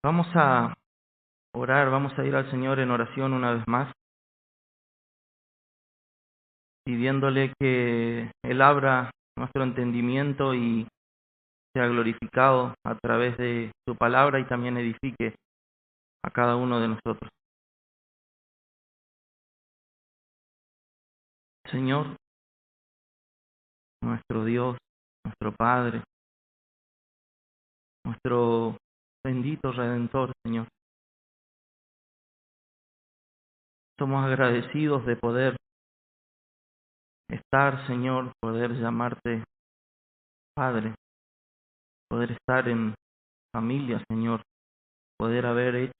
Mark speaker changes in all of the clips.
Speaker 1: Vamos a orar, vamos a ir al Señor en oración una vez más, pidiéndole que Él abra nuestro entendimiento y sea glorificado a través de su palabra y también edifique a cada uno de nosotros. Señor, nuestro Dios, nuestro Padre, nuestro bendito Redentor, Señor. Somos agradecidos de poder estar, Señor, poder llamarte Padre, poder estar en familia, Señor, poder haber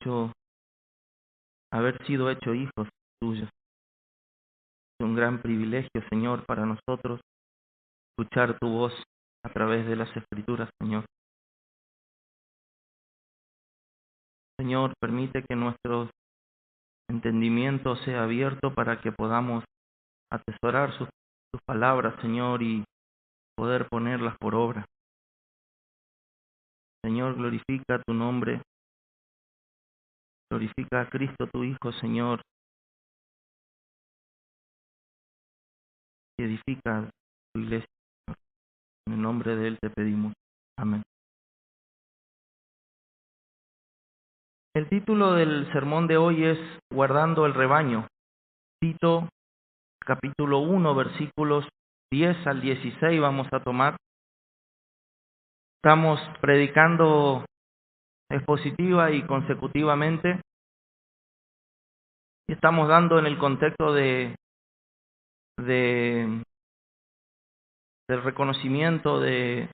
Speaker 1: sido hecho hijos tuyos. Es un gran privilegio, Señor, para nosotros escuchar tu voz a través de las Escrituras, Señor. Señor, permite que nuestro entendimiento sea abierto para que podamos atesorar tus palabras, Señor, y poder ponerlas por obra. Señor, glorifica tu nombre, glorifica a Cristo tu Hijo, Señor, y edifica tu iglesia. En el nombre de Él te pedimos. Amén. El título del sermón de hoy es Guardando el rebaño. Tito, capítulo 1, versículos 10 al 16 vamos a tomar. Estamos predicando expositiva y consecutivamente. Y estamos dando en el contexto del reconocimiento de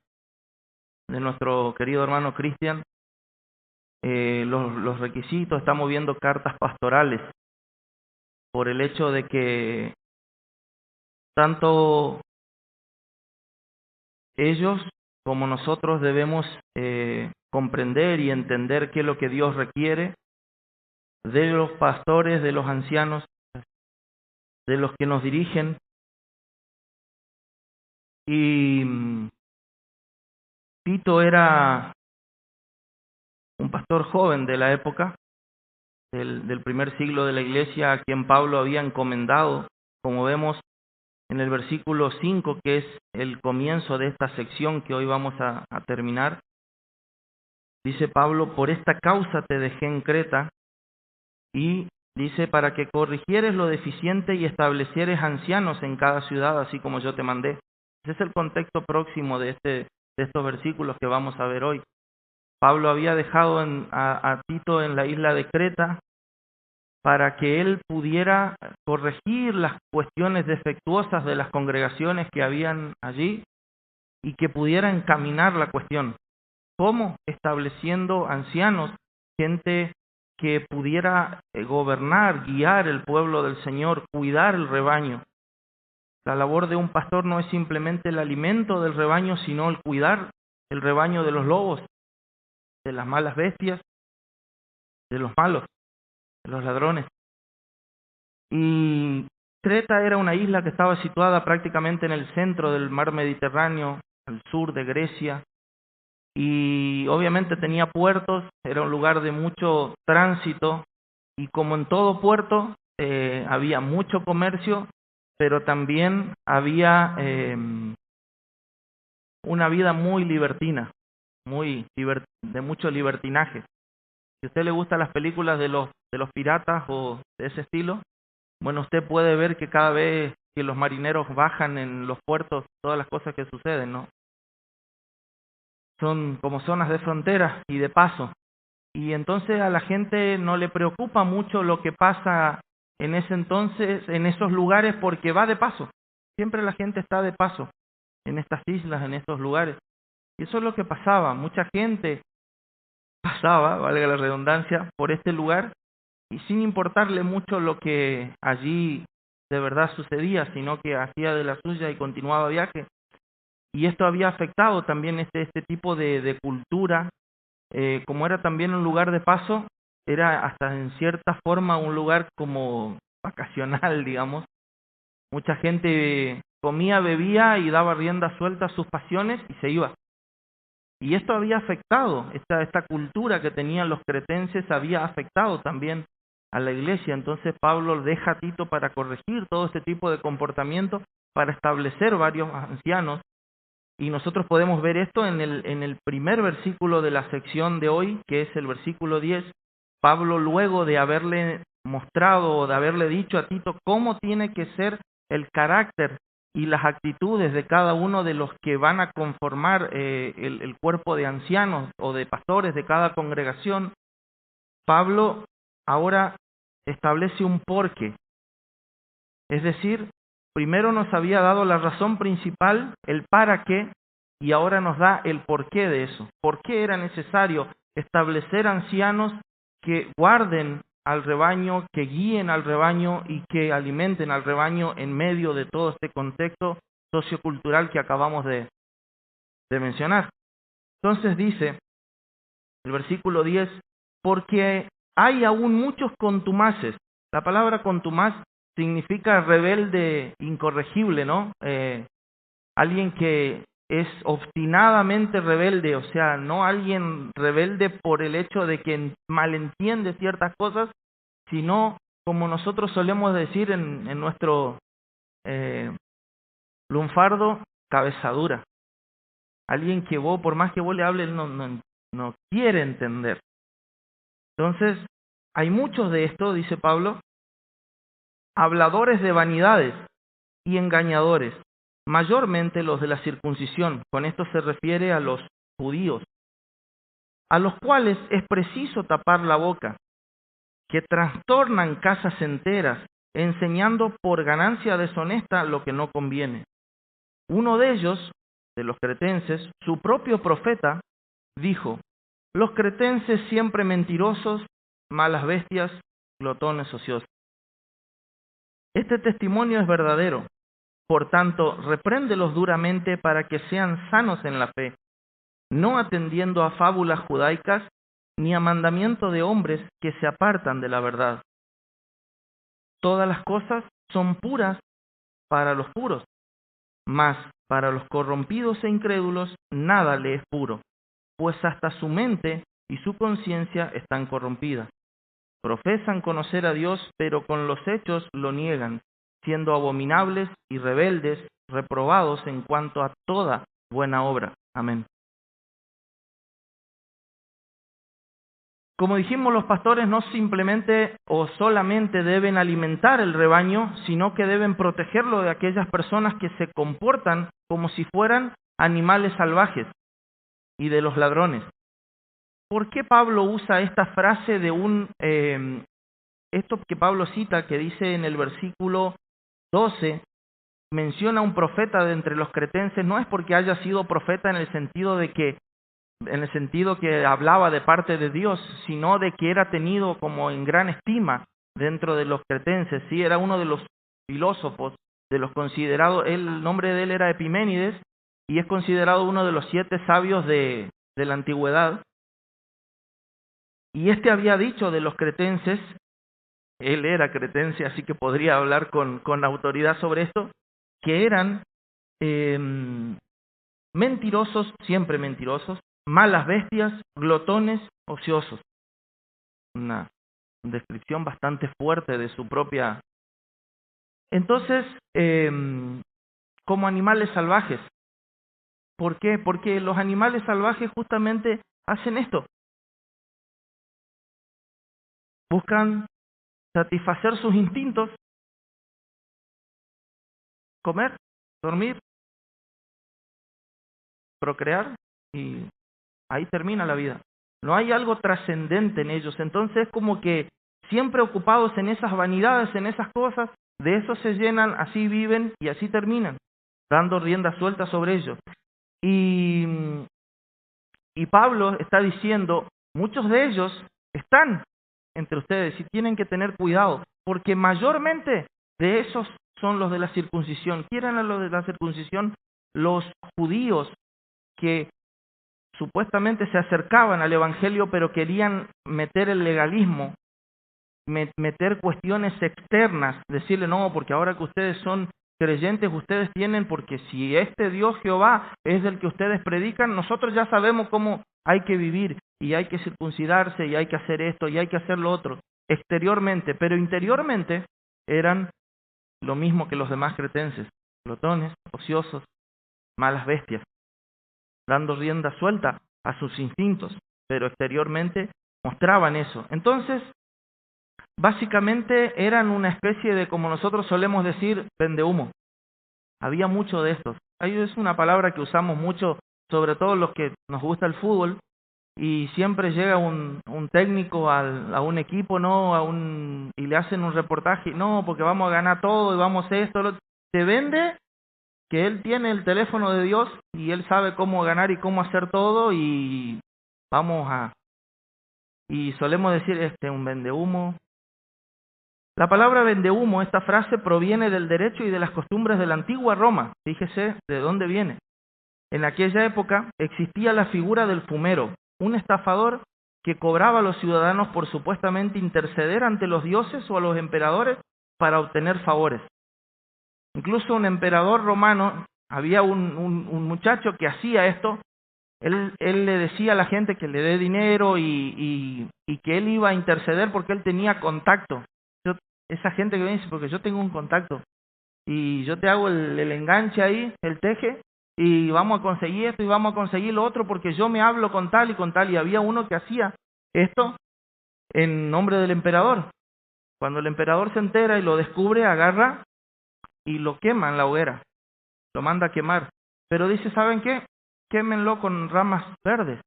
Speaker 1: nuestro querido hermano Cristian, los requisitos. Estamos viendo cartas pastorales por el hecho de que tanto ellos como nosotros debemos comprender y entender qué es lo que Dios requiere de los pastores, de los ancianos, de los que nos dirigen. Y Tito era un pastor joven de la época, del primer siglo de la iglesia, a quien Pablo había encomendado, como vemos en el versículo 5, que es el comienzo de esta sección que hoy vamos a terminar. Dice Pablo: por esta causa te dejé en Creta, y dice, para que corrigieres lo deficiente y establecieres ancianos en cada ciudad, así como yo te mandé. Ese es el contexto próximo de estos versículos que vamos a ver hoy. Pablo había dejado a Tito en la isla de Creta para que él pudiera corregir las cuestiones defectuosas de las congregaciones que habían allí y que pudiera encaminar la cuestión. ¿Cómo? Estableciendo ancianos, gente que pudiera gobernar, guiar el pueblo del Señor, cuidar el rebaño. La labor de un pastor no es simplemente el alimento del rebaño, sino el cuidar el rebaño de los lobos, de las malas bestias, de los malos, de los ladrones. Y Creta era una isla que estaba situada prácticamente en el centro del mar Mediterráneo, al sur de Grecia, y obviamente tenía puertos, era un lugar de mucho tránsito, y como en todo puerto había mucho comercio, pero también había una vida muy libertina, de mucho libertinaje. Si a usted le gustan las películas de los piratas o de ese estilo, bueno, usted puede ver que cada vez que los marineros bajan en los puertos, todas las cosas que suceden, ¿no? Son como zonas de frontera y de paso. Y entonces a la gente no le preocupa mucho lo que pasa en ese entonces, en esos lugares, porque va de paso. Siempre la gente está de paso en estas islas, en estos lugares. Y eso es lo que pasaba. Mucha gente pasaba, valga la redundancia, por este lugar y sin importarle mucho lo que allí de verdad sucedía, sino que hacía de la suya y continuaba viaje. Y esto había afectado también este tipo de cultura, como era también un lugar de paso, era hasta en cierta forma un lugar como vacacional, digamos. Mucha gente comía, bebía y daba rienda suelta a sus pasiones y se iba. Y esto había afectado, esta cultura que tenían los cretenses había afectado también a la iglesia. Entonces Pablo deja a Tito para corregir todo este tipo de comportamiento, para establecer varios ancianos. Y nosotros podemos ver esto en el primer versículo de la sección de hoy, que es el versículo 10. Pablo, luego de haberle mostrado o de haberle dicho a Tito cómo tiene que ser el carácter y las actitudes de cada uno de los que van a conformar el cuerpo de ancianos o de pastores de cada congregación, Pablo ahora establece un porqué. Es decir, primero nos había dado la razón principal, el para qué, y ahora nos da el porqué de eso. ¿Por qué era necesario establecer ancianos que guarden al rebaño, que guíen al rebaño y que alimenten al rebaño en medio de todo este contexto sociocultural que acabamos de mencionar? Entonces dice el versículo 10, porque hay aún muchos contumaces. La palabra contumaz significa rebelde incorregible, ¿no? Alguien que es obstinadamente rebelde, o sea, no alguien rebelde por el hecho de que malentiende ciertas cosas, sino, como nosotros solemos decir en nuestro lunfardo, cabeza dura. Alguien que vos, por más que vos le hables, no quiere entender. Entonces, hay muchos de estos, dice Pablo, habladores de vanidades y engañadores, mayormente los de la circuncisión. Con esto se refiere a los judíos, a los cuales es preciso tapar la boca, que trastornan casas enteras, enseñando por ganancia deshonesta lo que no conviene. Uno de ellos, de los cretenses, su propio profeta, dijo: los cretenses siempre mentirosos, malas bestias, glotones ociosos. Este testimonio es verdadero. Por tanto, repréndelos duramente para que sean sanos en la fe, no atendiendo a fábulas judaicas ni a mandamiento de hombres que se apartan de la verdad. Todas las cosas son puras para los puros, mas para los corrompidos e incrédulos nada le es puro, pues hasta su mente y su conciencia están corrompidas. Profesan conocer a Dios, pero con los hechos lo niegan, siendo abominables y rebeldes, reprobados en cuanto a toda buena obra. Amén. Como dijimos, los pastores no simplemente o solamente deben alimentar el rebaño, sino que deben protegerlo de aquellas personas que se comportan como si fueran animales salvajes y de los ladrones. ¿Por qué Pablo usa esta frase de esto que Pablo cita, que dice en el versículo 12, menciona un profeta de entre los cretenses? No es porque haya sido profeta en el sentido que hablaba de parte de Dios, sino de que era tenido como en gran estima dentro de los cretenses. Sí, era uno de los filósofos, de los considerados. El nombre de él era Epiménides y es considerado uno de los 7 sabios de la antigüedad. Y este había dicho de los cretenses, él era cretense, así que podría hablar con autoridad sobre esto, que eran mentirosos, siempre mentirosos, malas bestias, glotones, ociosos. Una descripción bastante fuerte de su propia. Entonces, como animales salvajes. ¿Por qué? Porque los animales salvajes justamente hacen esto. Buscan satisfacer sus instintos, comer, dormir, procrear, y ahí termina la vida. No hay algo trascendente en ellos. Entonces, como que siempre ocupados en esas vanidades, en esas cosas, de eso se llenan, así viven y así terminan, dando rienda suelta sobre ellos. Y Pablo está diciendo, muchos de ellos están entre ustedes y tienen que tener cuidado, porque mayormente de esos son los de la circuncisión. ¿Quién eran los de la circuncisión? Los judíos que supuestamente se acercaban al evangelio, pero querían meter el legalismo, meter cuestiones externas, decirle no, porque ahora que ustedes son creyentes ustedes tienen, porque si este Dios Jehová es del que ustedes predican, nosotros ya sabemos cómo hay que vivir, y hay que circuncidarse, y hay que hacer esto, y hay que hacer lo otro, exteriormente, pero interiormente eran lo mismo que los demás cretenses, glotones, ociosos, malas bestias, dando rienda suelta a sus instintos, pero exteriormente mostraban eso. Entonces, básicamente eran una especie de, como nosotros solemos decir, vendehumo. Había mucho de estos. Ahí es una palabra que usamos mucho, sobre todo los que nos gusta el fútbol, y siempre llega un técnico a un equipo, ¿no? Y le hacen un reportaje, no, porque vamos a ganar todo y vamos a esto, te vende que él tiene el teléfono de Dios y él sabe cómo ganar y cómo hacer todo, y y solemos decir un vendehumo. La palabra vendehumo, esta frase proviene del derecho y de las costumbres de la antigua Roma. Fíjese de dónde viene. En aquella época existía la figura del fumero, un estafador que cobraba a los ciudadanos por supuestamente interceder ante los dioses o a los emperadores para obtener favores. Incluso un emperador romano, había un muchacho que hacía esto. Él le decía a la gente que le dé dinero y que él iba a interceder porque él tenía contacto. Esa gente que me dice, porque yo tengo un contacto y yo te hago el enganche ahí, el teje, y vamos a conseguir esto y vamos a conseguir lo otro porque yo me hablo con tal y con tal. Y había uno que hacía esto en nombre del emperador. Cuando el emperador se entera y lo descubre, agarra y lo quema en la hoguera, lo manda a quemar. Pero dice, ¿saben qué? Quémenlo con ramas verdes,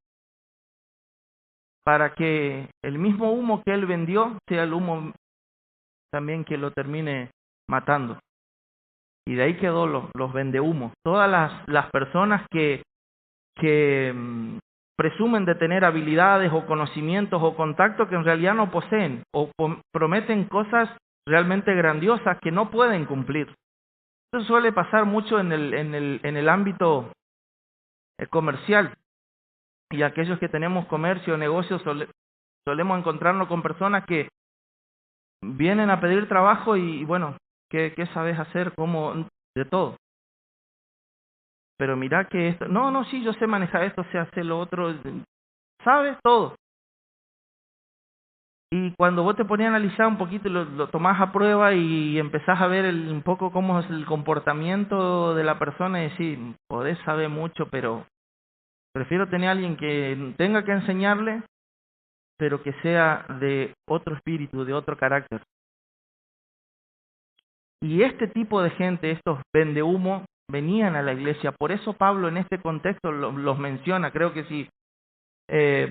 Speaker 1: para que el mismo humo que él vendió sea el humo también que lo termine matando. Y de ahí quedó los vendehumos. Todas las personas que presumen de tener habilidades o conocimientos o contactos que en realidad no poseen, o prometen cosas realmente grandiosas que no pueden cumplir. Eso suele pasar mucho en el ámbito comercial. Y aquellos que tenemos comercio o negocios solemos encontrarnos con personas que vienen a pedir trabajo y bueno, ¿qué sabes hacer? ¿Cómo? De todo. Pero mira que esto, no, sí, yo sé manejar esto, sé hacer lo otro, sabes todo. Y cuando vos te pones a analizar un poquito, lo tomás a prueba y empezás a ver un poco cómo es el comportamiento de la persona y decir, podés saber mucho, pero prefiero tener a alguien que tenga que enseñarle, pero que sea de otro espíritu, de otro carácter. Y este tipo de gente, estos vendehumo, venían a la iglesia. Por eso Pablo en este contexto los menciona. Creo que si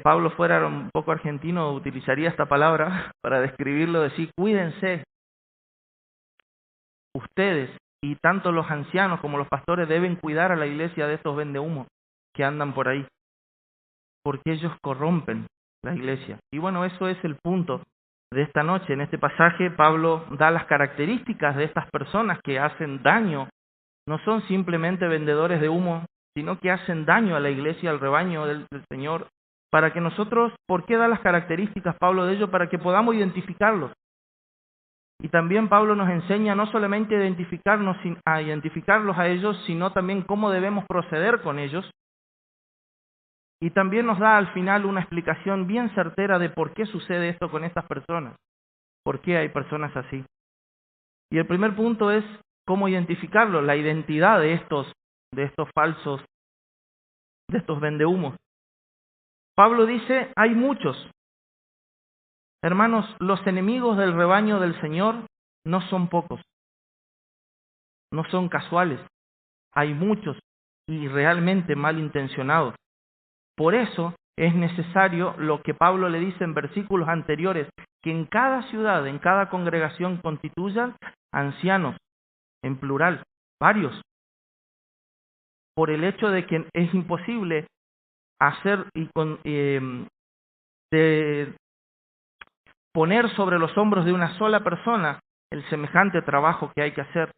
Speaker 1: Pablo fuera un poco argentino, utilizaría esta palabra para describirlo, decir, cuídense. Ustedes, y tanto los ancianos como los pastores, deben cuidar a la iglesia de estos vendehumos que andan por ahí, porque ellos corrompen la iglesia. Y bueno, eso es el punto de esta noche. En este pasaje Pablo da las características de estas personas que hacen daño. No son simplemente vendedores de humo, sino que hacen daño a la iglesia, al rebaño del Señor, para que nosotros, ¿por qué da las características Pablo de ellos? Para que podamos identificarlos. Y también Pablo nos enseña no solamente a identificarlos a ellos, sino también cómo debemos proceder con ellos. Y también nos da al final una explicación bien certera de por qué sucede esto con estas personas, por qué hay personas así. Y el primer punto es cómo identificarlo, la identidad de estos falsos, de estos vendehumos. Pablo dice, hay muchos. Hermanos, los enemigos del rebaño del Señor no son pocos, no son casuales, hay muchos y realmente malintencionados. Por eso es necesario lo que Pablo le dice en versículos anteriores, que en cada ciudad, en cada congregación constituyan ancianos, en plural, varios, por el hecho de que es imposible hacer de poner sobre los hombros de una sola persona el semejante trabajo que hay que hacer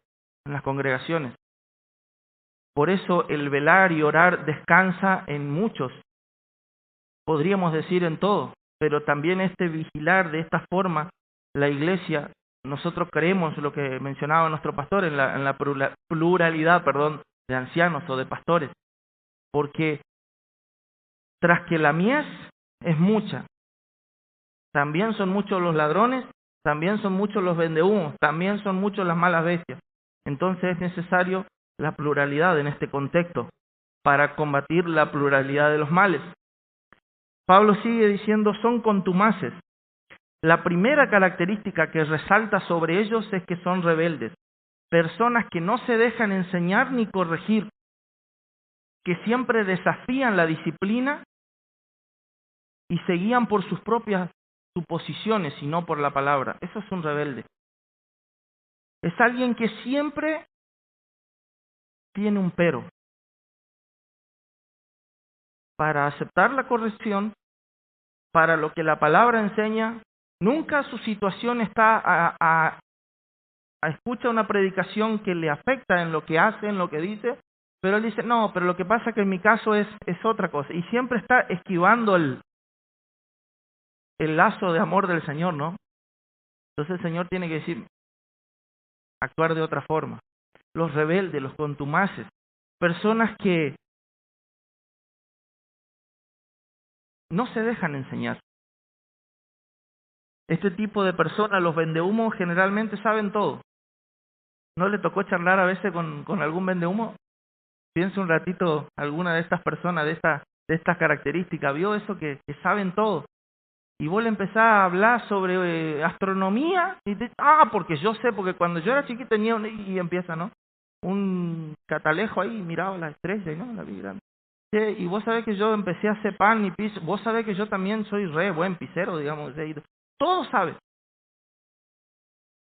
Speaker 1: en las congregaciones. Por eso el velar y orar descansa en muchos, podríamos decir en todo, pero también vigilar de esta forma la iglesia nosotros creemos lo que mencionaba nuestro pastor en la pluralidad, de ancianos o de pastores, porque tras que la mies es mucha, también son muchos los ladrones, también son muchos los vendehumos, también son muchos las malas bestias. Entonces es necesario la pluralidad en este contexto para combatir la pluralidad de los males. Pablo sigue diciendo, son contumaces. La primera característica que resalta sobre ellos es que son rebeldes, personas que no se dejan enseñar ni corregir, que siempre desafían la disciplina y se guían por sus propias suposiciones y no por la palabra. Eso es un rebelde. Es alguien que siempre tiene un pero para aceptar la corrección, para lo que la palabra enseña. Nunca su situación está a escucha una predicación que le afecta en lo que hace, en lo que dice, pero él dice, no, pero lo que pasa que en mi caso es otra cosa. Y siempre está esquivando el lazo de amor del Señor, ¿no? Entonces el Señor tiene que decir, actuar de otra forma. Los rebeldes, los contumaces, personas que no se dejan enseñar. Este tipo de personas, los vendehumos, generalmente saben todo. ¿No le tocó charlar a veces con algún vendehumo? Piensa un ratito, alguna de estas personas de estas características, vio eso que saben todo. Y vos le empezás a hablar sobre astronomía, y porque yo sé, porque cuando yo era chiquito tenía y empieza, ¿no? Un catalejo ahí, miraba las estrellas, ¿no? La vi grande. Y vos sabés que yo empecé a hacer pan y piso, vos sabés que yo también soy re buen pisero, digamos. Todo sabe.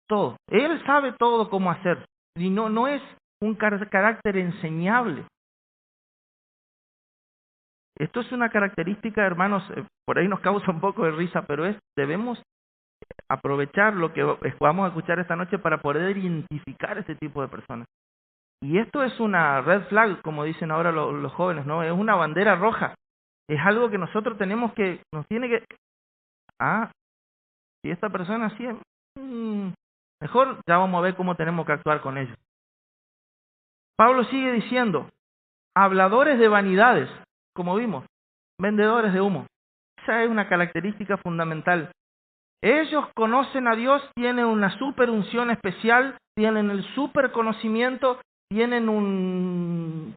Speaker 1: Todo. Él sabe todo cómo hacer. Y no es un carácter enseñable. Esto es una característica, hermanos, por ahí nos causa un poco de risa, pero debemos aprovechar lo que vamos a escuchar esta noche para poder identificar ese tipo de personas. Y esto es una red flag, como dicen ahora los jóvenes, ¿no? Es una bandera roja. Es algo que nosotros nos tiene que... si esta persona así es... mejor ya vamos a ver cómo tenemos que actuar con ellos. Pablo sigue diciendo, habladores de vanidades, como vimos, vendedores de humo. Esa es una característica fundamental. Ellos conocen a Dios, tienen una super unción especial, tienen el super conocimiento, tienen un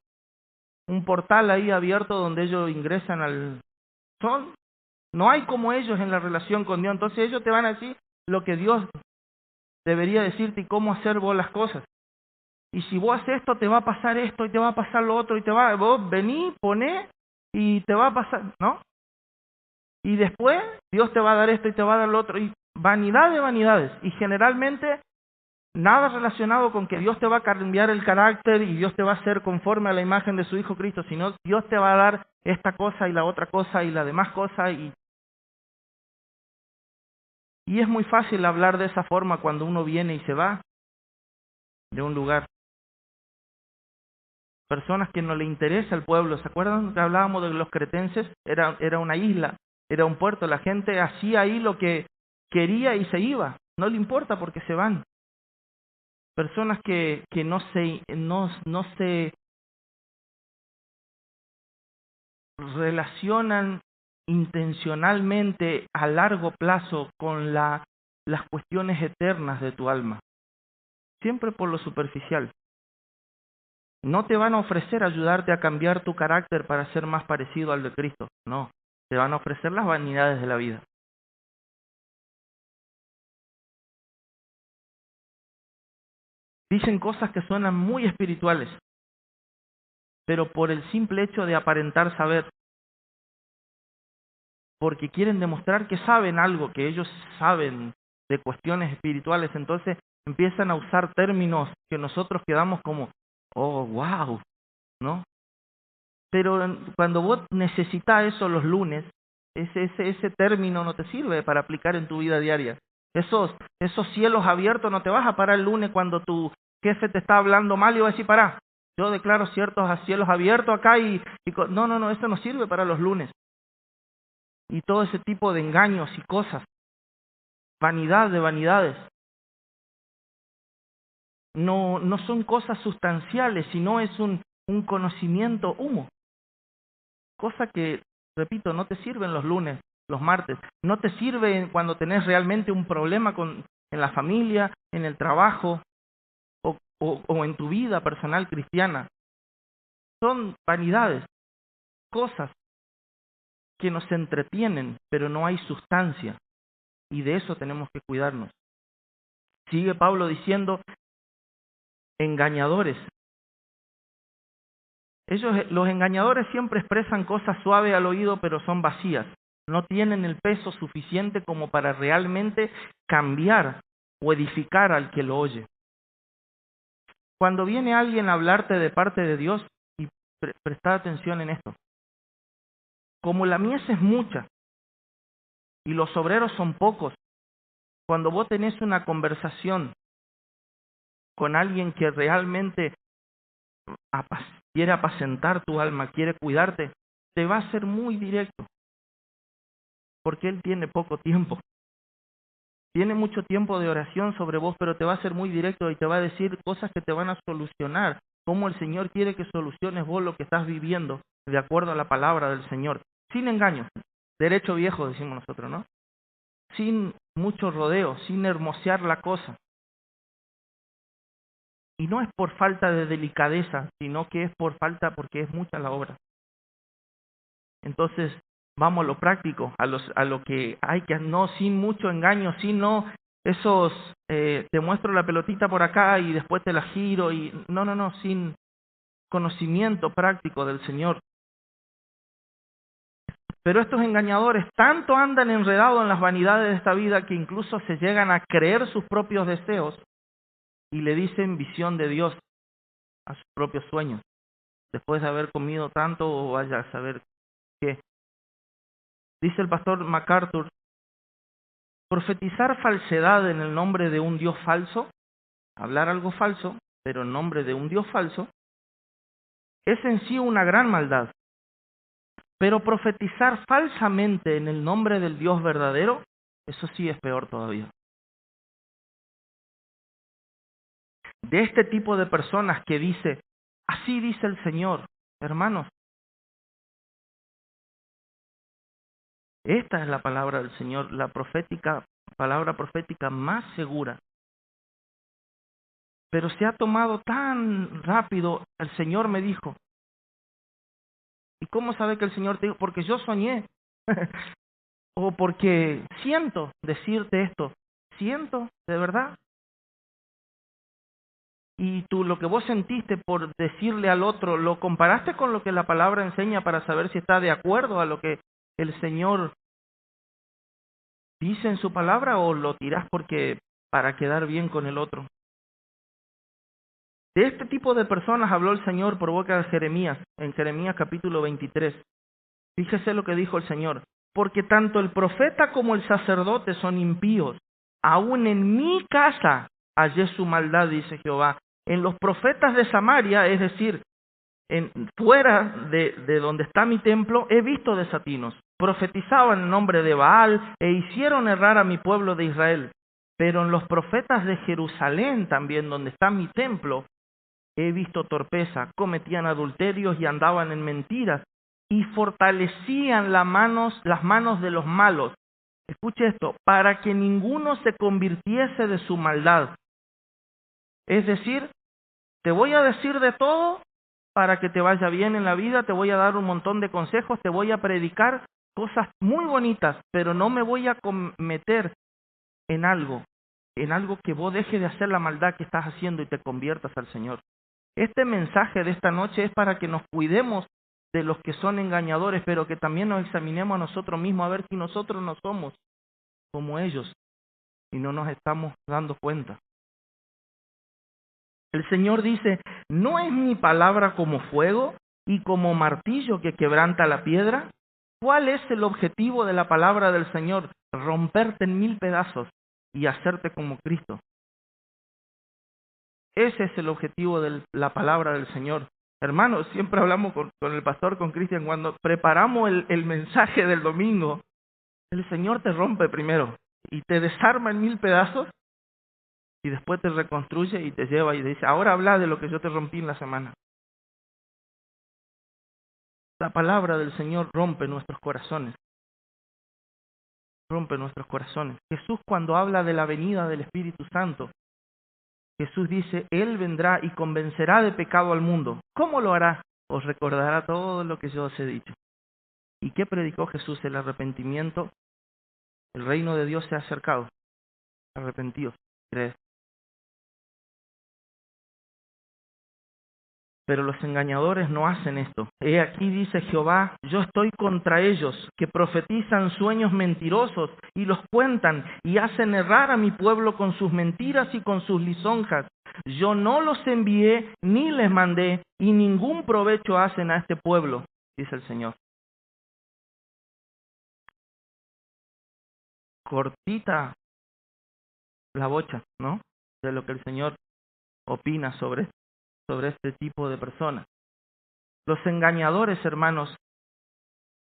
Speaker 1: portal ahí abierto donde ellos ingresan al sol. No hay como ellos en la relación con Dios. Entonces ellos te van a decir lo que Dios debería decirte y cómo hacer vos las cosas. Y si vos haces esto, te va a pasar esto y te va a pasar lo otro y vos vení, poné y te va a pasar, ¿no? Y después Dios te va a dar esto y te va a dar lo otro. Y vanidad de vanidades. Y generalmente nada relacionado con que Dios te va a cambiar el carácter y Dios te va a hacer conforme a la imagen de su Hijo Cristo, sino Dios te va a dar esta cosa y la otra cosa y la demás cosa. Y es muy fácil hablar de esa forma cuando uno viene y se va de un lugar. Personas que no le interesa el pueblo. ¿Se acuerdan que hablábamos de los cretenses? Era una isla, era un puerto. La gente hacía ahí lo que quería y se iba. No le importa porque se van. Personas que no se relacionan intencionalmente a largo plazo con las cuestiones eternas de tu alma. Siempre por lo superficial. No te van a ofrecer ayudarte a cambiar tu carácter para ser más parecido al de Cristo. No, te van a ofrecer las vanidades de la vida. Dicen cosas que suenan muy espirituales, pero por el simple hecho de aparentar saber, porque quieren demostrar que saben algo, que ellos saben de cuestiones espirituales, entonces empiezan a usar términos que nosotros quedamos como, oh, wow, ¿no? Pero cuando vos necesitas eso los lunes, ese término no te sirve para aplicar en tu vida diaria. Esos cielos abiertos no te vas a parar el lunes cuando tu jefe te está hablando mal y vas a decir, pará, yo declaro ciertos cielos abiertos acá no, eso no sirve para los lunes. Y todo ese tipo de engaños y cosas. Vanidad de vanidades. no son cosas sustanciales, sino es un conocimiento humo. Cosa que, repito, no te sirven los lunes, los martes, no te sirve cuando tenés realmente un problema en la familia, en el trabajo o en tu vida personal cristiana. Son vanidades, cosas que nos entretienen, pero no hay sustancia, y de eso tenemos que cuidarnos. Sigue Pablo diciendo, engañadores. Los engañadores siempre expresan cosas suaves al oído, pero son vacías. No tienen el peso suficiente como para realmente cambiar o edificar al que lo oye. Cuando viene alguien a hablarte de parte de Dios, y prestad atención en esto, como la mies es mucha y los obreros son pocos, cuando vos tenés una conversación con alguien que realmente quiere apacentar tu alma, quiere cuidarte, te va a ser muy directo, porque él tiene poco tiempo. Tiene mucho tiempo de oración sobre vos, pero te va a ser muy directo y te va a decir cosas que te van a solucionar, cómo el Señor quiere que soluciones vos lo que estás viviendo, de acuerdo a la palabra del Señor. Sin engaños, derecho viejo decimos nosotros, ¿no? Sin mucho rodeo, sin hermosear la cosa. Y no es por falta de delicadeza, sino que es porque es mucha la obra. Entonces, vamos a lo práctico, a lo que hay que, no sin mucho engaño, sino esos, te muestro la pelotita por acá y después te la giro, y no, sin conocimiento práctico del Señor. Pero estos engañadores tanto andan enredados en las vanidades de esta vida que incluso se llegan a creer sus propios deseos y le dicen visión de Dios a sus propios sueños, después de haber comido tanto o vaya a saber qué. Dice el pastor MacArthur, profetizar falsedad en el nombre de un Dios falso, hablar algo falso, pero en nombre de un Dios falso, es en sí una gran maldad. Pero profetizar falsamente en el nombre del Dios verdadero, eso sí es peor todavía. De este tipo de personas que dice, así dice el Señor, hermanos, esta es la palabra del Señor, la palabra profética más segura. Pero se ha tomado tan rápido, el Señor me dijo. ¿Y cómo sabe que el Señor te dijo? Porque yo soñé. O porque siento decirte esto. Siento, de verdad. Y tú lo que vos sentiste por decirle al otro, ¿lo comparaste con lo que la palabra enseña para saber si está de acuerdo a lo que el Señor dice en su palabra, o lo tirás porque para quedar bien con el otro? De este tipo de personas habló el Señor por boca de Jeremías, en Jeremías capítulo 23. Fíjese lo que dijo el Señor. Porque tanto el profeta como el sacerdote son impíos. Aún en mi casa hallé su maldad, dice Jehová. En los profetas de Samaria, es decir, fuera de donde está mi templo, he visto desatinos. Profetizaban en nombre de Baal e hicieron errar a mi pueblo de Israel. Pero en los profetas de Jerusalén también, donde está mi templo, he visto torpeza, cometían adulterios y andaban en mentiras y fortalecían las manos de los malos. Escuche esto, para que ninguno se convirtiese de su maldad. Es decir, te voy a decir de todo para que te vaya bien en la vida, te voy a dar un montón de consejos, te voy a predicar cosas muy bonitas, pero no me voy a meter en algo que vos dejes de hacer la maldad que estás haciendo y te conviertas al Señor. Este mensaje de esta noche es para que nos cuidemos de los que son engañadores, pero que también nos examinemos a nosotros mismos a ver si nosotros no somos como ellos y no nos estamos dando cuenta. El Señor dice, ¿no es mi palabra como fuego y como martillo que quebranta la piedra? ¿Cuál es el objetivo de la palabra del Señor? Romperte en 1000 pedazos y hacerte como Cristo. Ese es el objetivo de la palabra del Señor. Hermanos, siempre hablamos con el pastor, con Cristian, cuando preparamos el mensaje del domingo, el Señor te rompe primero y te desarma en 1000 pedazos y después te reconstruye y te lleva y te dice, ahora habla de lo que yo te rompí en la semana. La palabra del Señor rompe nuestros corazones. Rompe nuestros corazones. Jesús, cuando habla de la venida del Espíritu Santo, Jesús dice, Él vendrá y convencerá de pecado al mundo. ¿Cómo lo hará? Os recordará todo lo que yo os he dicho. ¿Y qué predicó Jesús? El arrepentimiento. El reino de Dios se ha acercado. Arrepentidos. Creed. Pero los engañadores no hacen esto. He aquí, dice Jehová, yo estoy contra ellos, que profetizan sueños mentirosos y los cuentan y hacen errar a mi pueblo con sus mentiras y con sus lisonjas. Yo no los envié ni les mandé y ningún provecho hacen a este pueblo, dice el Señor. Cortita la bocha, ¿no? De lo que el Señor opina sobre este tipo de personas. Los engañadores, hermanos,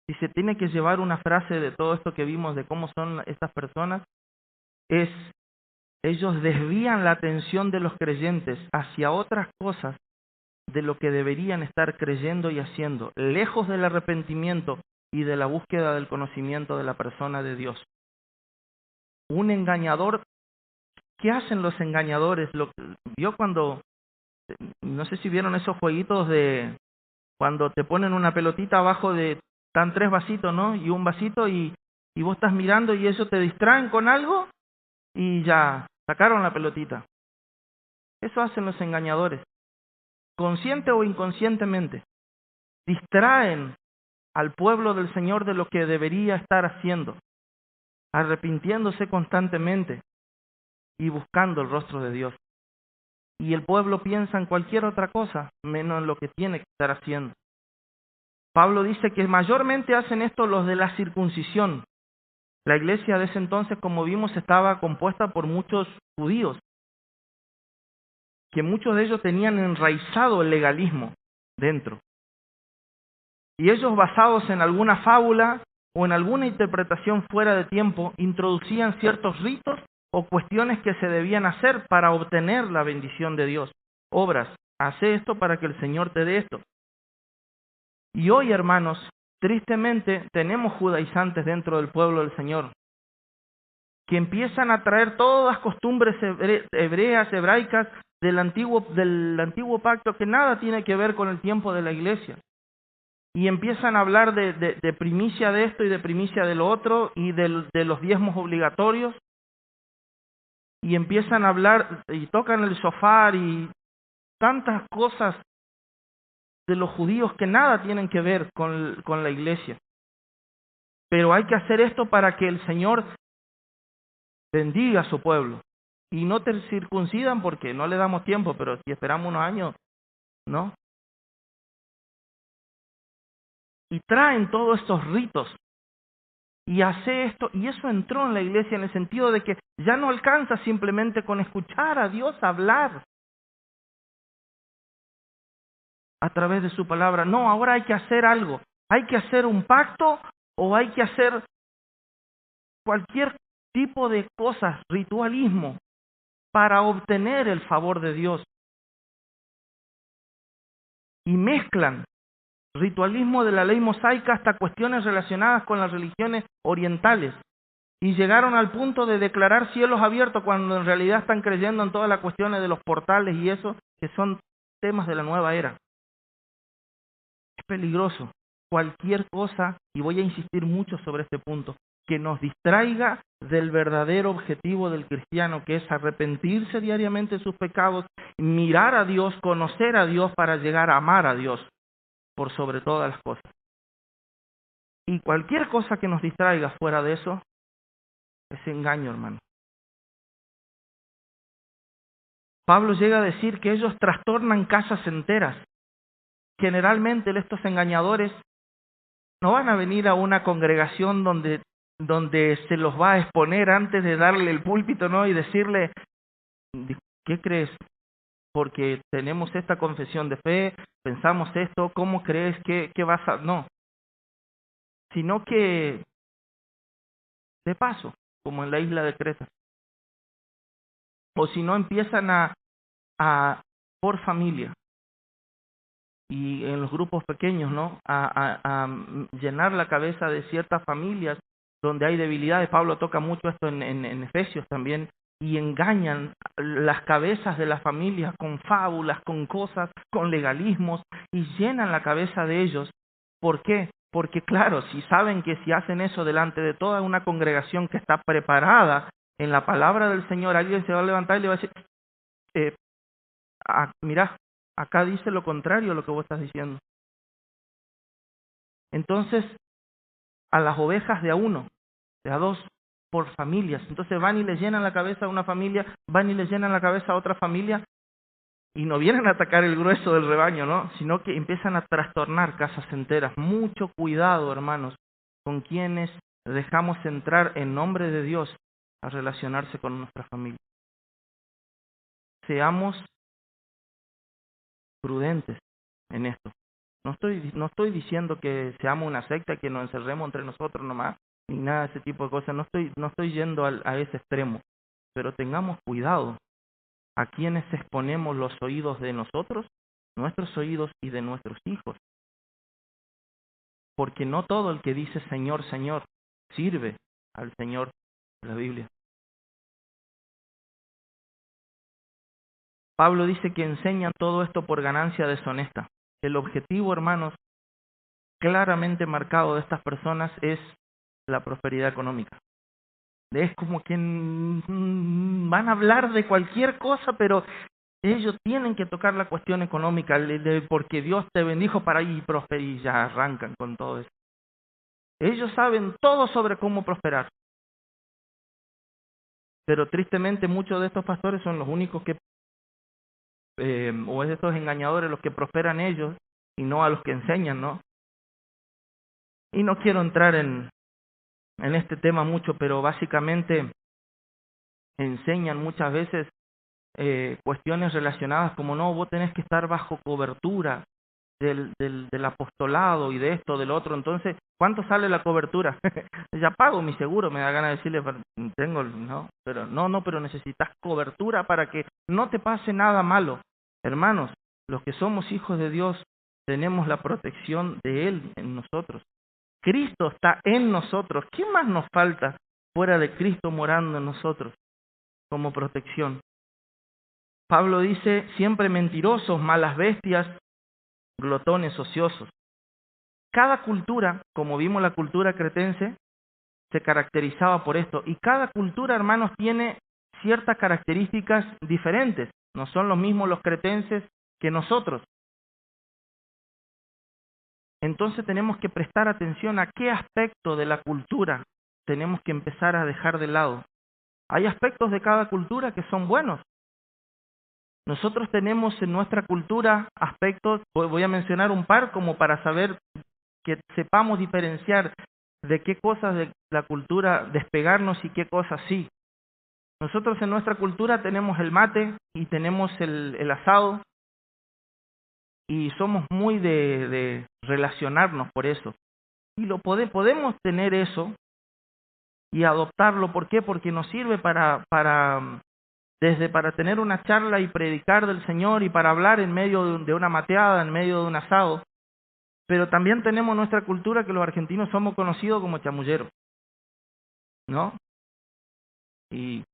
Speaker 1: si se tiene que llevar una frase de todo esto que vimos de cómo son estas personas, es ellos desvían la atención de los creyentes hacia otras cosas de lo que deberían estar creyendo y haciendo, lejos del arrepentimiento y de la búsqueda del conocimiento de la persona de Dios. Un engañador, ¿qué hacen los engañadores? Vio cuando, no sé si vieron esos jueguitos de cuando te ponen una pelotita abajo de, están 3 vasitos, ¿no? Y un vasito y vos estás mirando y eso te distraen con algo y ya, sacaron la pelotita. Eso hacen los engañadores, consciente o inconscientemente. Distraen al pueblo del Señor de lo que debería estar haciendo, arrepintiéndose constantemente y buscando el rostro de Dios. Y el pueblo piensa en cualquier otra cosa, menos en lo que tiene que estar haciendo. Pablo dice que mayormente hacen esto los de la circuncisión. La iglesia de ese entonces, como vimos, estaba compuesta por muchos judíos, que muchos de ellos tenían enraizado el legalismo dentro. Y ellos, basados en alguna fábula o en alguna interpretación fuera de tiempo, introducían ciertos ritos o cuestiones que se debían hacer para obtener la bendición de Dios. Obras, hace esto para que el Señor te dé esto. Y hoy, hermanos, tristemente tenemos judaizantes dentro del pueblo del Señor que empiezan a traer todas las costumbres hebreas, hebraicas del antiguo pacto que nada tiene que ver con el tiempo de la iglesia. Y empiezan a hablar de primicia de esto y de primicia de lo otro y de los diezmos obligatorios. Y empiezan a hablar y tocan el shofar y tantas cosas de los judíos que nada tienen que ver con la iglesia. Pero hay que hacer esto para que el Señor bendiga a su pueblo. Y no te circuncidan porque no le damos tiempo, pero si esperamos unos años, ¿no? Y traen todos estos ritos. Y hace esto, y eso entró en la iglesia en el sentido de que ya no alcanza simplemente con escuchar a Dios hablar a través de su palabra. No, ahora hay que hacer algo. Hay que hacer un pacto o hay que hacer cualquier tipo de cosas, ritualismo, para obtener el favor de Dios. Y mezclan ritualismo de la ley mosaica hasta cuestiones relacionadas con las religiones orientales. Y llegaron al punto de declarar cielos abiertos cuando en realidad están creyendo en todas las cuestiones de los portales y eso, que son temas de la nueva era. Es peligroso. Cualquier cosa, y voy a insistir mucho sobre este punto, que nos distraiga del verdadero objetivo del cristiano, que es arrepentirse diariamente de sus pecados, mirar a Dios, conocer a Dios para llegar a amar a Dios por sobre todas las cosas. Y cualquier cosa que nos distraiga fuera de eso, es engaño, hermano. Pablo llega a decir que ellos trastornan casas enteras. Generalmente estos engañadores no van a venir a una congregación donde se los va a exponer antes de darle el púlpito, ¿no? Y decirle, ¿qué crees? Porque tenemos esta confesión de fe, pensamos esto, ¿cómo crees que vas a...? No, sino que de paso, como en la isla de Creta. o si no empiezan a por familia, y en los grupos pequeños, ¿no? A llenar la cabeza de ciertas familias donde hay debilidades. Pablo toca mucho esto en Efesios también, y engañan las cabezas de las familias con fábulas, con cosas, con legalismos, y llenan la cabeza de ellos. ¿Por qué? Porque claro, si saben que si hacen eso delante de toda una congregación que está preparada en la palabra del Señor, alguien se va a levantar y le va a decir, mirá, acá dice lo contrario a lo que vos estás diciendo. Entonces, a las ovejas de a uno, de a dos, por familias. Entonces van y le llenan la cabeza a una familia, van y le llenan la cabeza a otra familia, y no vienen a atacar el grueso del rebaño, ¿no? Sino que empiezan a trastornar casas enteras. Mucho cuidado, hermanos, con quienes dejamos entrar en nombre de Dios a relacionarse con nuestra familia. Seamos prudentes en esto. No estoy diciendo que seamos una secta, que nos encerremos entre nosotros nomás, ni nada de ese tipo de cosas. No estoy yendo a ese extremo. Pero tengamos cuidado a quienes exponemos los oídos de nosotros, nuestros oídos y de nuestros hijos. Porque no todo el que dice Señor, Señor, sirve al Señor de la Biblia. Pablo dice que enseñan todo esto por ganancia deshonesta. El objetivo, hermanos, claramente marcado de estas personas es la prosperidad económica. Es como que van a hablar de cualquier cosa, pero ellos tienen que tocar la cuestión económica, porque Dios te bendijo para ir y prosperar, y ya arrancan con todo eso. Ellos saben todo sobre cómo prosperar. Pero tristemente muchos de estos pastores son los únicos que, o es de estos engañadores los que prosperan ellos, y no a los que enseñan, ¿no? Y no quiero entrar en este tema mucho, pero básicamente enseñan muchas veces cuestiones relacionadas como, no, vos tenés que estar bajo cobertura del apostolado y de esto, del otro. Entonces, ¿cuánto sale la cobertura? Ya pago mi seguro, me da ganas de decirle, tengo, no, pero necesitas cobertura para que no te pase nada malo. Hermanos, los que somos hijos de Dios tenemos la protección de Él en nosotros. Cristo está en nosotros. ¿Qué más nos falta fuera de Cristo morando en nosotros como protección? Pablo dice, siempre mentirosos, malas bestias, glotones, ociosos. Cada cultura, como vimos la cultura cretense, se caracterizaba por esto. Y cada cultura, hermanos, tiene ciertas características diferentes. No son los mismos los cretenses que nosotros. Entonces tenemos que prestar atención a qué aspecto de la cultura tenemos que empezar a dejar de lado. Hay aspectos de cada cultura que son buenos. Nosotros tenemos en nuestra cultura aspectos, voy a mencionar un par como para saber que sepamos diferenciar de qué cosas de la cultura despegarnos y qué cosas sí. Nosotros en nuestra cultura tenemos el mate y tenemos el asado, y somos muy de relacionarnos por eso. Y podemos tener eso y adoptarlo. ¿Por qué? Porque nos sirve para tener una charla y predicar del Señor, y para hablar en medio de una mateada, en medio de un asado. Pero también tenemos nuestra cultura, que los argentinos somos conocidos como chamulleros, ¿no? Y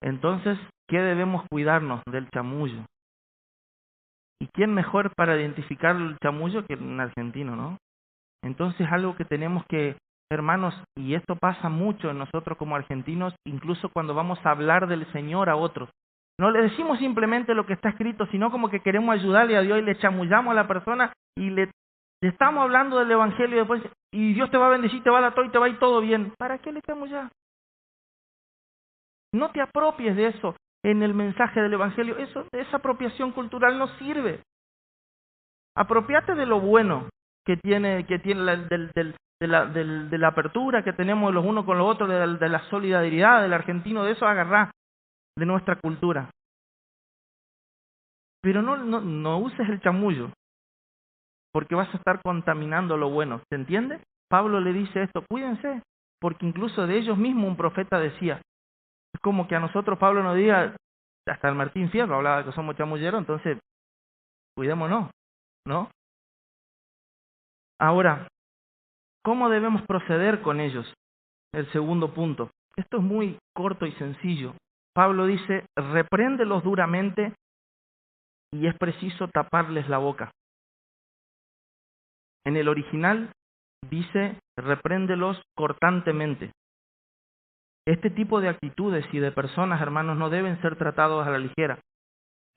Speaker 1: entonces, ¿qué debemos cuidarnos del chamullo? ¿Y quién mejor para identificar el chamullo que un argentino, no? Entonces, algo que tenemos que, hermanos, y esto pasa mucho en nosotros como argentinos, incluso cuando vamos a hablar del Señor a otros. No le decimos simplemente lo que está escrito, sino como que queremos ayudarle a Dios y le chamullamos a la persona y le estamos hablando del Evangelio, y después, y Dios te va a bendecir, te va a dar todo y te va a ir todo bien. ¿Para qué le chamullas? No te apropies de eso en el mensaje del Evangelio. Esa apropiación cultural no sirve. Apropiate de lo bueno que tiene de la apertura que tenemos los unos con los otros, de la solidaridad del argentino. De eso agarrá de nuestra cultura. Pero no uses el chamullo, porque vas a estar contaminando lo bueno. ¿Se entiende? Pablo le dice esto, cuídense, porque incluso de ellos mismos un profeta decía. Es como que a nosotros Pablo nos diga, hasta el Martín Fierro hablaba de que somos chamulleros, entonces cuidémonos, ¿no? Ahora, ¿cómo debemos proceder con ellos? El segundo punto. Esto es muy corto y sencillo. Pablo dice, repréndelos duramente y es preciso taparles la boca. En el original dice, repréndelos cortantemente. Este tipo de actitudes y de personas, hermanos, no deben ser tratados a la ligera,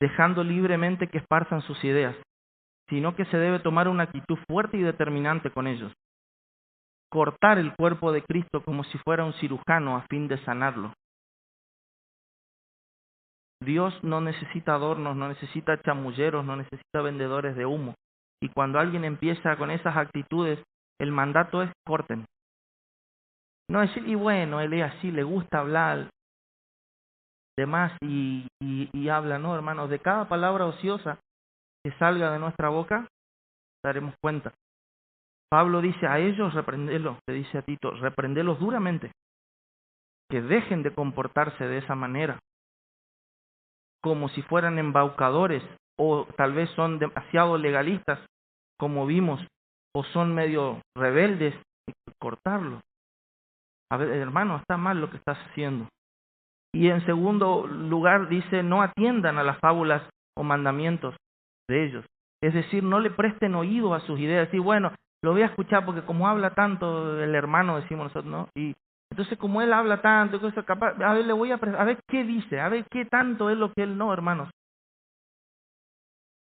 Speaker 1: dejando libremente que esparzan sus ideas, sino que se debe tomar una actitud fuerte y determinante con ellos. Cortar el cuerpo de Cristo como si fuera un cirujano a fin de sanarlo. Dios no necesita adornos, no necesita chamulleros, no necesita vendedores de humo. Y cuando alguien empieza con esas actitudes, el mandato es corten. No decir, y bueno, él es así, le gusta hablar de más y habla, no, hermanos, de cada palabra ociosa que salga de nuestra boca, daremos cuenta. Pablo dice a ellos, reprendelos, le dice a Tito, reprendelos duramente, que dejen de comportarse de esa manera, como si fueran embaucadores, o tal vez son demasiado legalistas, como vimos, o son medio rebeldes, cortarlo. A ver, hermano, está mal lo que estás haciendo. Y en segundo lugar dice, no atiendan a las fábulas o mandamientos de ellos. Es decir, no le presten oído a sus ideas. Y bueno, lo voy a escuchar porque como habla tanto el hermano, decimos nosotros, ¿no? Y entonces como él habla tanto, capaz, a ver, le voy a ver qué dice, a ver qué tanto es lo que él no, hermanos.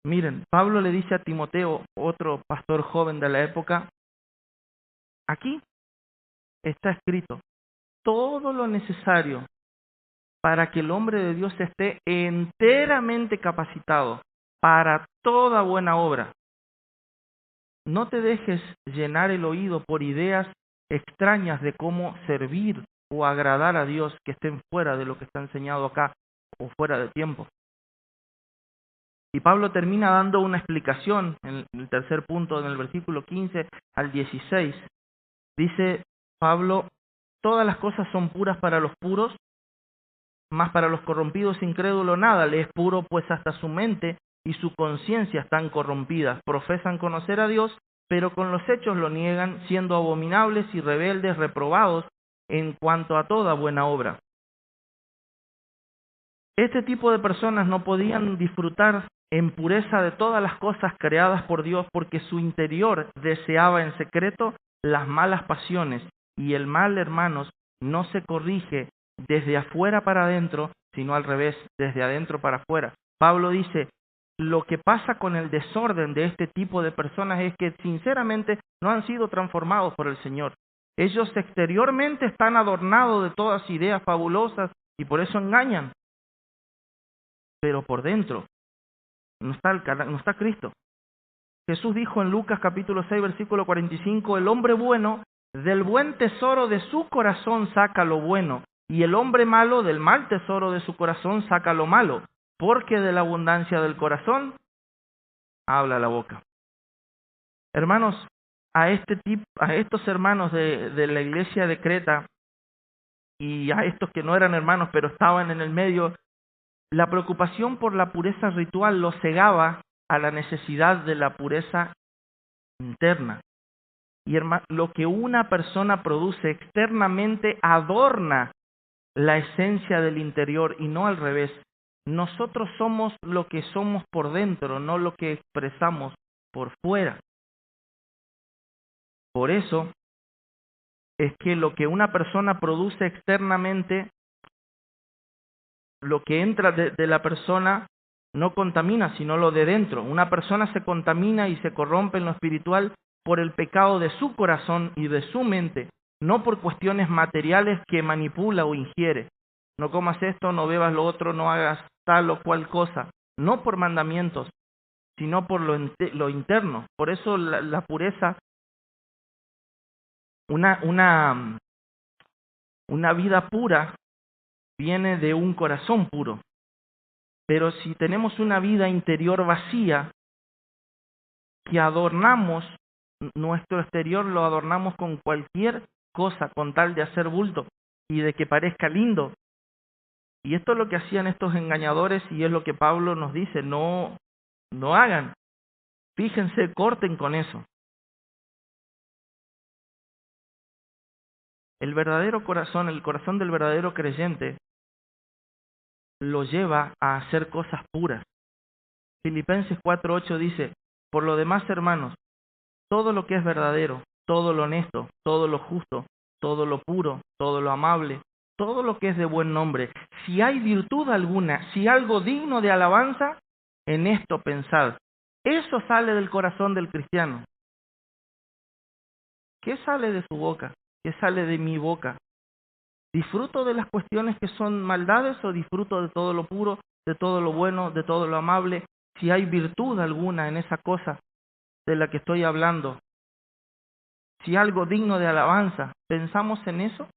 Speaker 1: Miren, Pablo le dice a Timoteo, otro pastor joven de la época, aquí está escrito todo lo necesario para que el hombre de Dios esté enteramente capacitado para toda buena obra. No te dejes llenar el oído por ideas extrañas de cómo servir o agradar a Dios que estén fuera de lo que está enseñado acá o fuera de tiempo. Y Pablo termina dando una explicación en el tercer punto, en el versículo 15 al 16. Dice Pablo, todas las cosas son puras para los puros, mas para los corrompidos incrédulos nada le es puro, pues hasta su mente y su conciencia están corrompidas. Profesan conocer a Dios, pero con los hechos lo niegan, siendo abominables y rebeldes, reprobados en cuanto a toda buena obra. Este tipo de personas no podían disfrutar en pureza de todas las cosas creadas por Dios, porque su interior deseaba en secreto las malas pasiones, y el mal, hermanos, no se corrige desde afuera para adentro, sino al revés, desde adentro para afuera. Pablo dice, lo que pasa con el desorden de este tipo de personas es que sinceramente no han sido transformados por el Señor. Ellos exteriormente están adornados de todas ideas fabulosas y por eso engañan, pero por dentro no está Cristo. Jesús dijo en Lucas capítulo 6, versículo 45, el hombre bueno del buen tesoro de su corazón saca lo bueno, y el hombre malo del mal tesoro de su corazón saca lo malo, porque de la abundancia del corazón habla la boca. Hermanos, a estos hermanos de la iglesia de Creta y a estos que no eran hermanos pero estaban en el medio, la preocupación por la pureza ritual los cegaba a la necesidad de la pureza interna. Y lo que una persona produce externamente adorna la esencia del interior y no al revés. Nosotros somos lo que somos por dentro, no lo que expresamos por fuera. Por eso es que lo que una persona produce externamente, lo que entra de la persona no contamina, sino lo de dentro. Una persona se contamina y se corrompe en lo espiritual por el pecado de su corazón y de su mente, no por cuestiones materiales que manipula o ingiere. No comas esto, no bebas lo otro, no hagas tal o cual cosa. No por mandamientos, sino por lo interno. Por eso la pureza, una vida pura viene de un corazón puro. Pero si tenemos una vida interior vacía, que adornamos, nuestro exterior lo adornamos con cualquier cosa, con tal de hacer bulto y de que parezca lindo, Y esto es lo que hacían estos engañadores y es lo que Pablo nos dice, no hagan. Fíjense, corten con eso. El verdadero corazón, el corazón del verdadero creyente, lo lleva a hacer cosas puras. Filipenses 4:8 dice, por lo demás, hermanos, todo lo que es verdadero, todo lo honesto, todo lo justo, todo lo puro, todo lo amable, todo lo que es de buen nombre, si hay virtud alguna, si algo digno de alabanza, en esto pensad. Eso sale del corazón del cristiano. ¿Qué sale de su boca? ¿Qué sale de mi boca? ¿Disfruto de las cuestiones que son maldades o disfruto de todo lo puro, de todo lo bueno, de todo lo amable? Si hay virtud alguna en esa cosa de la que estoy hablando, si algo digno de alabanza, ¿pensamos en eso?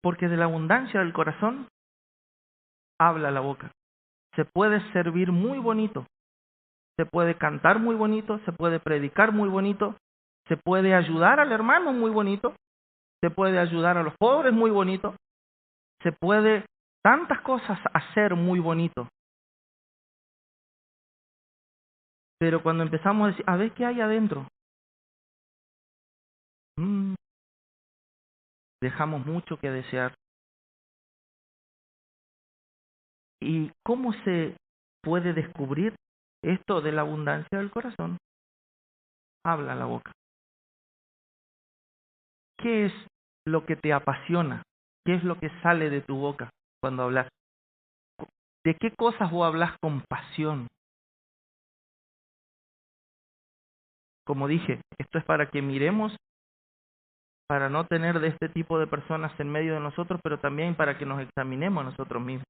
Speaker 1: Porque de la abundancia del corazón habla la boca. Se puede servir muy bonito, se puede cantar muy bonito, se puede predicar muy bonito, se puede ayudar al hermano muy bonito, se puede ayudar a los pobres muy bonito, se puede tantas cosas hacer muy bonito. Pero cuando empezamos a decir, a ver qué hay adentro, dejamos mucho que desear. ¿Y cómo se puede descubrir esto de la abundancia del corazón? Habla la boca. ¿Qué es lo que te apasiona? ¿Qué es lo que sale de tu boca cuando hablas? ¿De qué cosas vos hablas con pasión? Como dije, esto es para que miremos, para no tener de este tipo de personas en medio de nosotros, pero también para que nos examinemos nosotros mismos.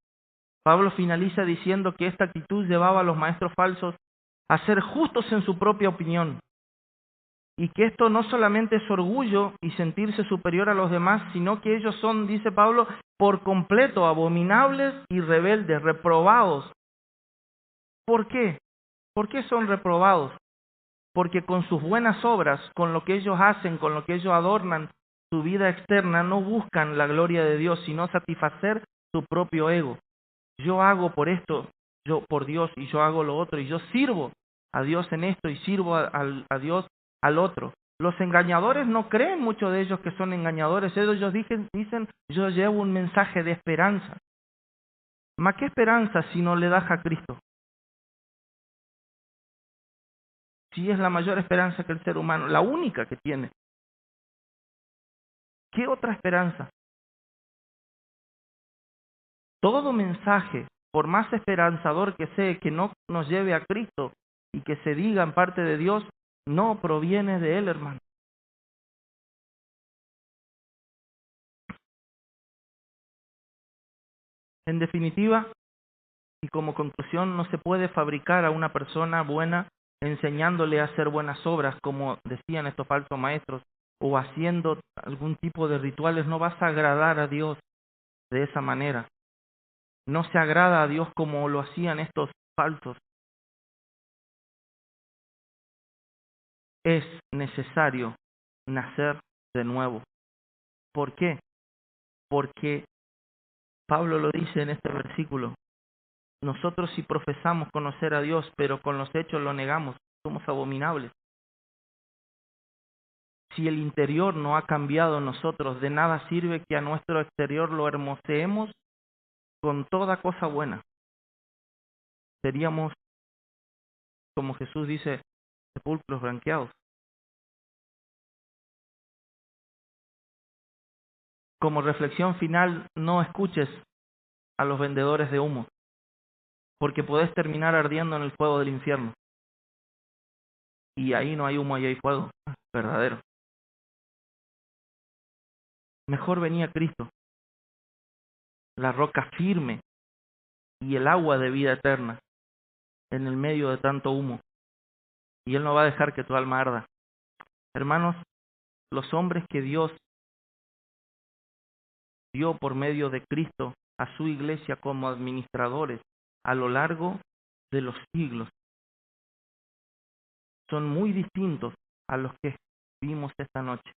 Speaker 1: Pablo finaliza diciendo que esta actitud llevaba a los maestros falsos a ser justos en su propia opinión, y que esto no solamente es orgullo y sentirse superior a los demás, sino que ellos son, dice Pablo, por completo abominables y rebeldes, reprobados. ¿Por qué? ¿Por qué son reprobados? Porque con sus buenas obras, con lo que ellos hacen, con lo que ellos adornan su vida externa, no buscan la gloria de Dios, sino satisfacer su propio ego. Yo hago por esto, yo por Dios, y yo hago lo otro, y yo sirvo a Dios en esto, y sirvo a Dios al otro. Los engañadores no creen, muchos de ellos que son engañadores, ellos dicen, yo llevo un mensaje de esperanza. ¿Ma qué esperanza si no le das a Cristo? Si es la mayor esperanza que el ser humano, la única que tiene. ¿Qué otra esperanza? Todo mensaje, por más esperanzador que sea, que no nos lleve a Cristo y que se diga en parte de Dios, no proviene de Él, hermano. En definitiva, y como conclusión, no se puede fabricar a una persona buena enseñándole a hacer buenas obras, como decían estos falsos maestros, o haciendo algún tipo de rituales. No vas a agradar a Dios de esa manera. No se agrada a Dios como lo hacían estos falsos. Es necesario nacer de nuevo. ¿Por qué? Porque Pablo lo dice en este versículo. Nosotros si profesamos conocer a Dios, pero con los hechos lo negamos, somos abominables. Si el interior no ha cambiado en nosotros, de nada sirve que a nuestro exterior lo hermoseemos con toda cosa buena. Seríamos, como Jesús dice, sepulcros blanqueados. Como reflexión final, no escuches a los vendedores de humo, porque podés terminar ardiendo en el fuego del infierno. Y ahí no hay humo, ahí hay fuego verdadero. Mejor venía Cristo, la roca firme y el agua de vida eterna en el medio de tanto humo. Y Él no va a dejar que tu alma arda. Hermanos, los hombres que Dios dio por medio de Cristo a su iglesia como administradores a lo largo de los siglos son muy distintos a los que vimos esta noche.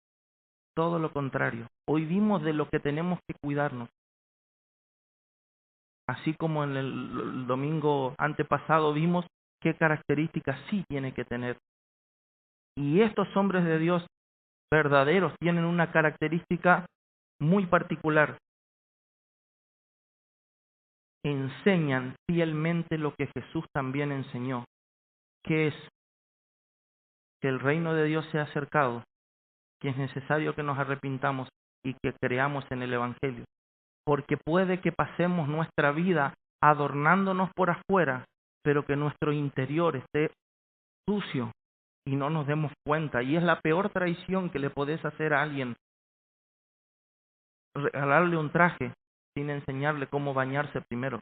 Speaker 1: Todo lo contrario. Hoy vimos de lo que tenemos que cuidarnos. Así como en el domingo antepasado vimos qué características sí tiene que tener. Y estos hombres de Dios verdaderos tienen una característica muy particular. Enseñan fielmente lo que Jesús también enseñó, que es que el reino de Dios se ha acercado, que es necesario que nos arrepintamos y que creamos en el Evangelio. Porque puede que pasemos nuestra vida adornándonos por afuera, pero que nuestro interior esté sucio y no nos demos cuenta. Y es la peor traición que le podés hacer a alguien, regalarle un traje sin enseñarle cómo bañarse primero.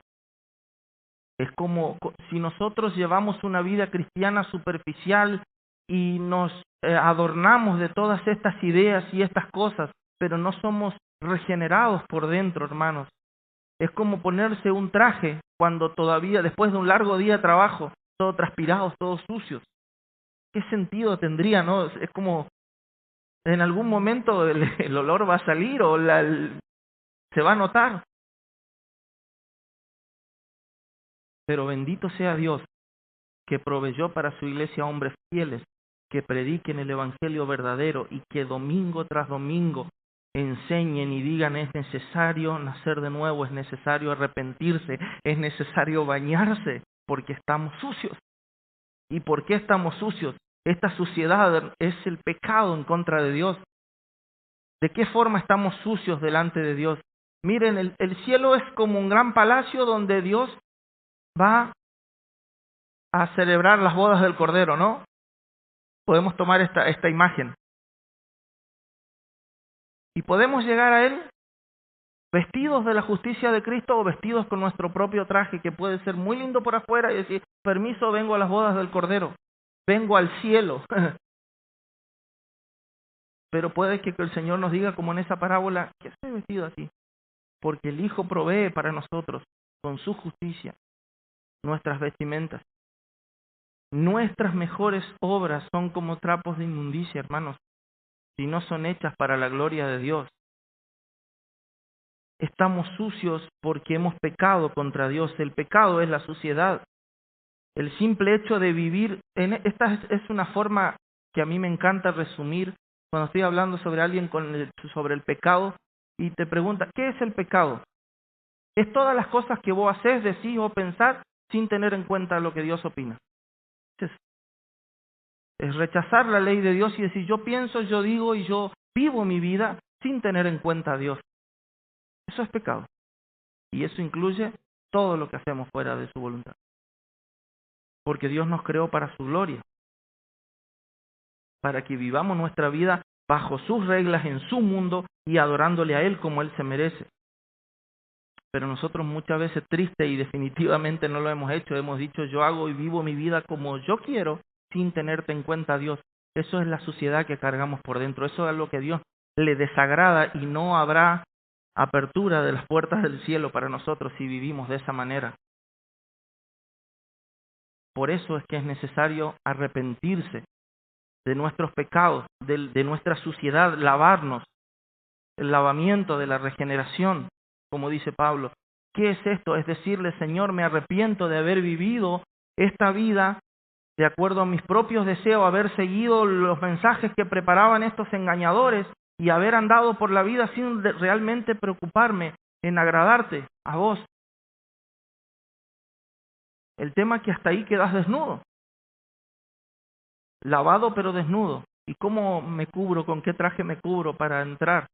Speaker 1: Es como si nosotros llevamos una vida cristiana superficial y nos adornamos de todas estas ideas y estas cosas, pero no somos regenerados por dentro, hermanos. Es como ponerse un traje cuando todavía, después de un largo día de trabajo, todos transpirados, todos sucios. ¿Qué sentido tendría, no? Es como, en algún momento el olor va a salir o se va a notar. Pero bendito sea Dios, que proveyó para su iglesia hombres fieles, que prediquen el evangelio verdadero y que domingo tras domingo enseñen y digan: es necesario nacer de nuevo, es necesario arrepentirse, es necesario bañarse, porque estamos sucios. ¿Y por qué estamos sucios? Esta suciedad es el pecado en contra de Dios. ¿De qué forma estamos sucios delante de Dios? Miren, el cielo es como un gran palacio donde Dios va a celebrar las bodas del Cordero, ¿no? Podemos tomar esta imagen. Y podemos llegar a Él vestidos de la justicia de Cristo o vestidos con nuestro propio traje, que puede ser muy lindo por afuera, y decir: permiso, vengo a las bodas del Cordero, vengo al cielo. Pero puede que el Señor nos diga, como en esa parábola: ¿qué estoy vestido así? Porque el Hijo provee para nosotros, con su justicia, nuestras vestimentas. Nuestras mejores obras son como trapos de inmundicia, hermanos, si no son hechas para la gloria de Dios. Estamos sucios porque hemos pecado contra Dios. El pecado es la suciedad. El simple hecho de vivir, esta es una forma que a mí me encanta resumir cuando estoy hablando sobre alguien sobre el pecado y te pregunta: ¿qué es el pecado? Es todas las cosas que vos haces, decís o pensás sin tener en cuenta lo que Dios opina. Es rechazar la ley de Dios y decir: yo pienso, yo digo y yo vivo mi vida sin tener en cuenta a Dios. Eso es pecado. Y eso incluye todo lo que hacemos fuera de su voluntad. Porque Dios nos creó para su gloria, para que vivamos nuestra vida bajo sus reglas, en su mundo y adorándole a Él como Él se merece. Pero nosotros muchas veces, triste y definitivamente no lo hemos hecho, hemos dicho: yo hago y vivo mi vida como yo quiero, sin tenerte en cuenta a Dios. Eso es la suciedad que cargamos por dentro, eso es lo que a Dios le desagrada, y no habrá apertura de las puertas del cielo para nosotros si vivimos de esa manera. Por eso es que es necesario arrepentirse de nuestros pecados, de nuestra suciedad, lavarnos, el lavamiento de la regeneración, como dice Pablo. ¿Qué es esto? Es decirle: Señor, me arrepiento de haber vivido esta vida de acuerdo a mis propios deseos, haber seguido los mensajes que preparaban estos engañadores y haber andado por la vida sin realmente preocuparme en agradarte a vos. El tema es que hasta ahí quedas desnudo, lavado pero desnudo. ¿Y cómo me cubro? ¿Con qué traje me cubro para entrar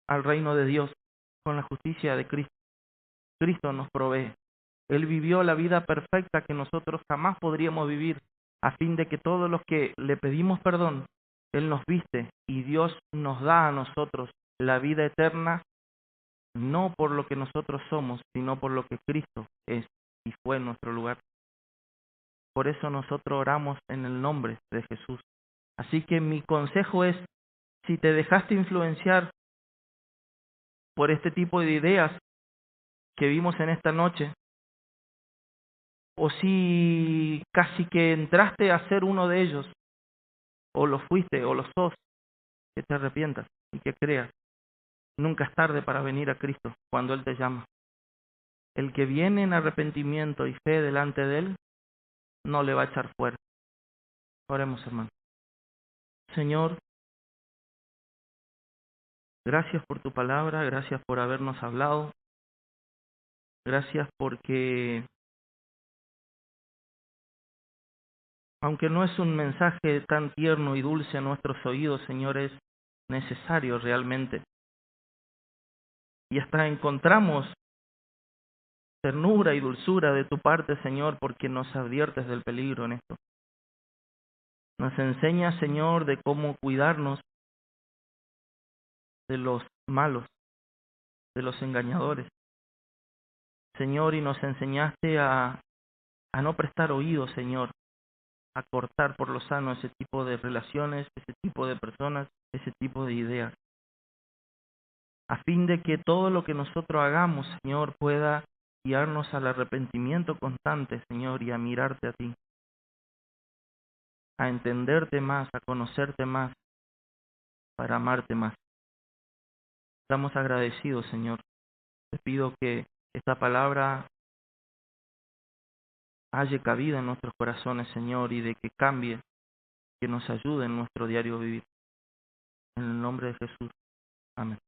Speaker 1: al reino de Dios? Con la justicia de Cristo. Cristo nos provee. Él vivió la vida perfecta que nosotros jamás podríamos vivir, a fin de que todos los que le pedimos perdón, Él nos viste y Dios nos da a nosotros la vida eterna, no por lo que nosotros somos, sino por lo que Cristo es y fue en nuestro lugar. Por eso nosotros oramos en el nombre de Jesús. Así que mi consejo es: si te dejaste influenciar por este tipo de ideas que vimos en esta noche, o si casi que entraste a ser uno de ellos, o lo fuiste o lo sos, que te arrepientas y que creas. Nunca es tarde para venir a Cristo cuando Él te llama. El que viene en arrepentimiento y fe delante de Él, no le va a echar fuera. Oremos, hermano. Señor, gracias por tu palabra, gracias por habernos hablado, gracias porque, aunque no es un mensaje tan tierno y dulce a nuestros oídos, Señor, es necesario realmente. Y hasta encontramos ternura y dulzura de tu parte, Señor, porque nos adviertes del peligro en esto. Nos enseñas, Señor, de cómo cuidarnos de los malos, de los engañadores. Señor, y nos enseñaste a no prestar oídos, Señor, a cortar por lo sano ese tipo de relaciones, ese tipo de personas, ese tipo de ideas, a fin de que todo lo que nosotros hagamos, Señor, pueda guiarnos al arrepentimiento constante, Señor, y a mirarte a ti, a entenderte más, a conocerte más, para amarte más. Estamos agradecidos, Señor. Te pido que esta palabra halle cabida en nuestros corazones, Señor, y de que cambie, que nos ayude en nuestro diario vivir. En el nombre de Jesús. Amén.